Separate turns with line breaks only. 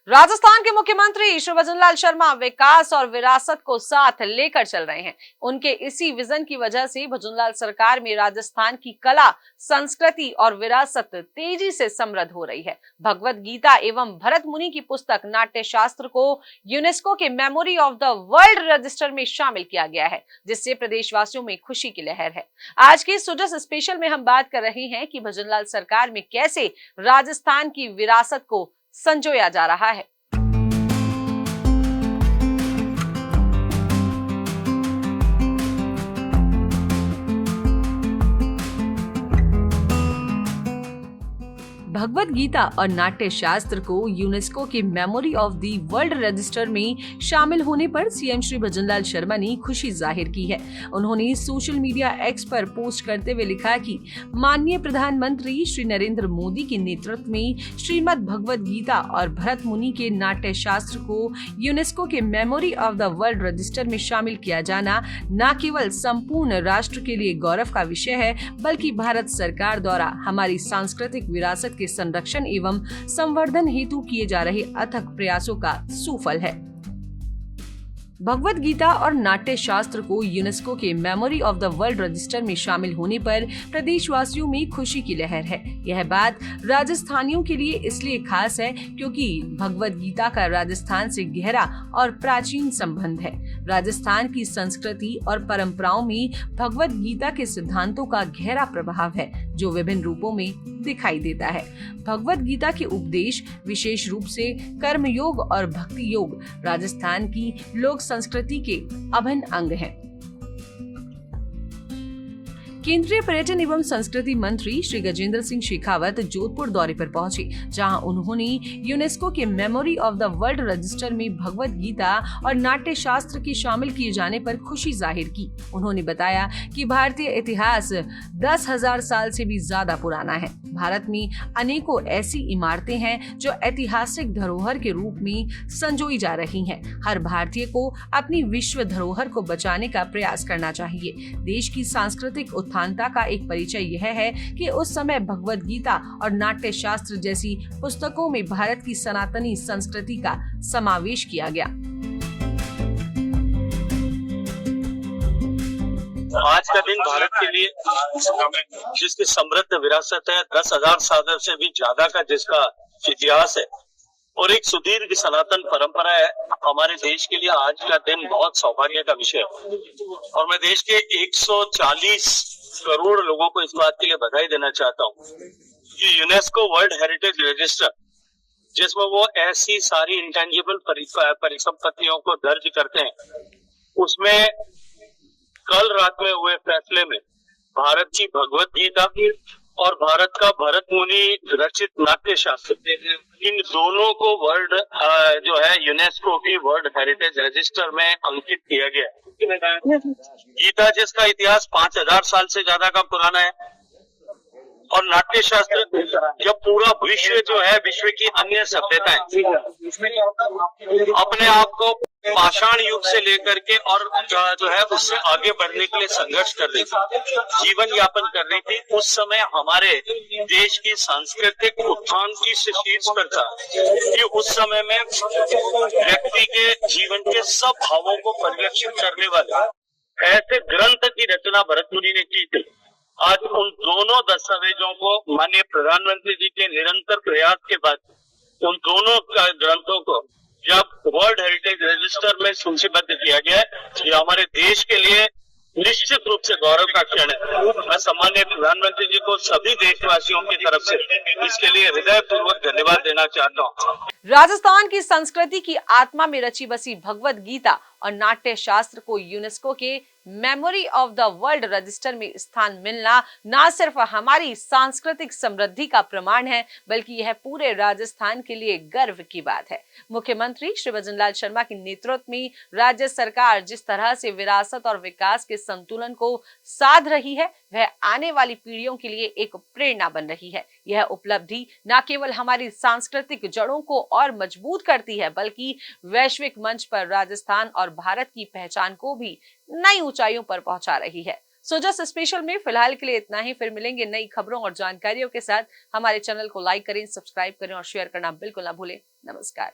राजस्थान के मुख्यमंत्री श्री भजनलाल शर्मा विकास और विरासत को साथ लेकर चल रहे हैं। उनके इसी विजन की वजह से भजनलाल सरकार में राजस्थान की कला, संस्कृति और विरासत तेजी से समृद्ध हो रही है। भगवत गीता एवं भरत मुनि की पुस्तक नाट्य शास्त्र को यूनेस्को के memory of the world register में शामिल किया गया है, जिससे प्रदेशवासियों में खुशी की लहर है। आज के सुजस स्पेशल में हम बात कर रहे हैं कि भजनलाल सरकार में कैसे राजस्थान की विरासत को संजोया जा रहा है। भगवत गीता और नाट्य शास्त्र को यूनेस्को के memory of the world register में शामिल होने पर सीएम श्री भजनलाल शर्मा ने खुशी जाहिर की है। उन्होंने सोशल मीडिया एक्स पर पोस्ट करते हुए लिखा कि माननीय प्रधानमंत्री श्री नरेंद्र मोदी के नेतृत्व में श्रीमद् भगवत गीता और भरत मुनि के नाट्य शास्त्र को यूनेस्को के memory of the world register में शामिल किया जाना न केवल संपूर्ण राष्ट्र के लिए गौरव का विषय है, बल्कि भारत सरकार द्वारा हमारी सांस्कृतिक विरासत के संरक्षण एवं संवर्धन हेतु किए जा रहे अथक प्रयासों का सुफल है। भगवत गीता और नाट्य शास्त्र को यूनेस्को के memory of the world register में शामिल होने पर प्रदेशवासियों में खुशी की लहर है। यह बात राजस्थानियों के लिए इसलिए खास है क्योंकि भगवत गीता का राजस्थान से गहरा और प्राचीन संबंध है। राजस्थान की संस्कृति और परंपराओं में भगवत गीता के सिद्धांतों का गहरा प्रभाव है, जो विभिन्न रूपों में दिखाई देता है। भगवत गीता के उपदेश विशेष रूप से कर्म योग और भक्ति योग राजस्थान की लोक संस्कृति के अभिन्न अंग हैं। केंद्रीय पर्यटन एवं संस्कृति मंत्री श्री गजेंद्र सिंह शेखावत जोधपुर दौरे पर पहुंचे, जहां उन्होंने यूनेस्को के memory of the world register में भगवत गीता और नाट्य शास्त्र के शामिल किए जाने पर खुशी जाहिर की। उन्होंने बताया कि भारतीय इतिहास 10,000 साल से भी ज्यादा पुराना है। भारत में अनेकों ऐसी इमारतें हैं जो ऐतिहासिक धरोहर के रूप में संजोई जा रही हैं। हर भारतीय को अपनी विश्व धरोहर को बचाने का प्रयास करना चाहिए। देश की सांस्कृतिक उत्थानता का एक परिचय यह है कि उस समय भगवत गीता और नाट्य शास्त्र जैसी पुस्तकों में भारत की सनातनी संस्कृति का समावेश किया गया।
आज का दिन भारत के लिए जिसकी समृद्ध विरासत है, 10,000 साल से भी ज्यादा का जिसका इतिहास है और एक सुदीर्घ सनातन परंपरा है, हमारे देश के लिए आज का दिन बहुत सौभाग्य का विषय है। और मैं देश के 140 करोड़ लोगों को इस बात के लिए बधाई देना चाहता हूँ कि यूनेस्को वर्ल्ड हेरिटेज रजिस्टर, जिसमें वो ऐसी सारी इंटेंजिबल परिसंपत्तियों को दर्ज करते हैं, उसमें कल रात में हुए फैसले में भारत की भगवत गीता और भारत का भरत मुनि रचित नाट्य शास्त्र, इन दोनों को वर्ल्ड जो है यूनेस्को की वर्ल्ड हेरिटेज रजिस्टर में अंकित किया गया। गीता जिसका इतिहास 5,000 साल से ज्यादा का पुराना है और नाट्य शास्त्र जब पूरा विश्व जो है, विश्व की अन्य सभ्यताएं अपने आप को पाषाण युग से लेकर के और जो है उससे आगे बढ़ने के लिए संघर्ष कर रही थी, जीवन यापन कर रही थी, उस समय हमारे देश की सांस्कृतिक उत्थान की शीर्ष पर था कि उस समय में व्यक्ति के जीवन के सब भावों को परिलक्षित करने वाले ऐसे ग्रंथ की रचना भरत मुनि ने की थी। आज उन दोनों दस्तावेजों को माननीय प्रधानमंत्री जी के निरंतर प्रयास के बाद उन दोनों ग्रंथों को जब वर्ल्ड हेरिटेज रजिस्टर में सूचीबद्ध किया गया है, ये हमारे देश के लिए निश्चित रूप से गौरव का क्षण है। मैं सम्माननीय प्रधानमंत्री जी को सभी देशवासियों की तरफ से इसके लिए हृदयपूर्वक धन्यवाद देना चाहता हूँ।
राजस्थान की संस्कृति की आत्मा में रची बसी भगवत गीता और नाट्य शास्त्र को यूनेस्को के memory of the world register में स्थान मिलना न सिर्फ हमारी सांस्कृतिक समृद्धि का प्रमाण है, बल्कि यह पूरे राजस्थान के लिए गर्व की बात है। मुख्यमंत्री श्री भजनलाल शर्मा के नेतृत्व में राज्य सरकार जिस तरह से विरासत और विकास के संतुलन को साध रही है, वह आने वाली पीढ़ियों के लिए एक प्रेरणा बन रही है। यह उपलब्धि न केवल हमारी सांस्कृतिक जड़ों को और मजबूत करती है, बल्कि वैश्विक मंच पर राजस्थान और भारत की पहचान को भी नई ऊंचाइयों पर पहुंचा रही है। सुजस स्पेशल में फिलहाल के लिए इतना ही। फिर मिलेंगे नई खबरों और जानकारियों के साथ। हमारे चैनल को लाइक करें, सब्सक्राइब करें और शेयर करना बिल्कुल ना भूलें। नमस्कार।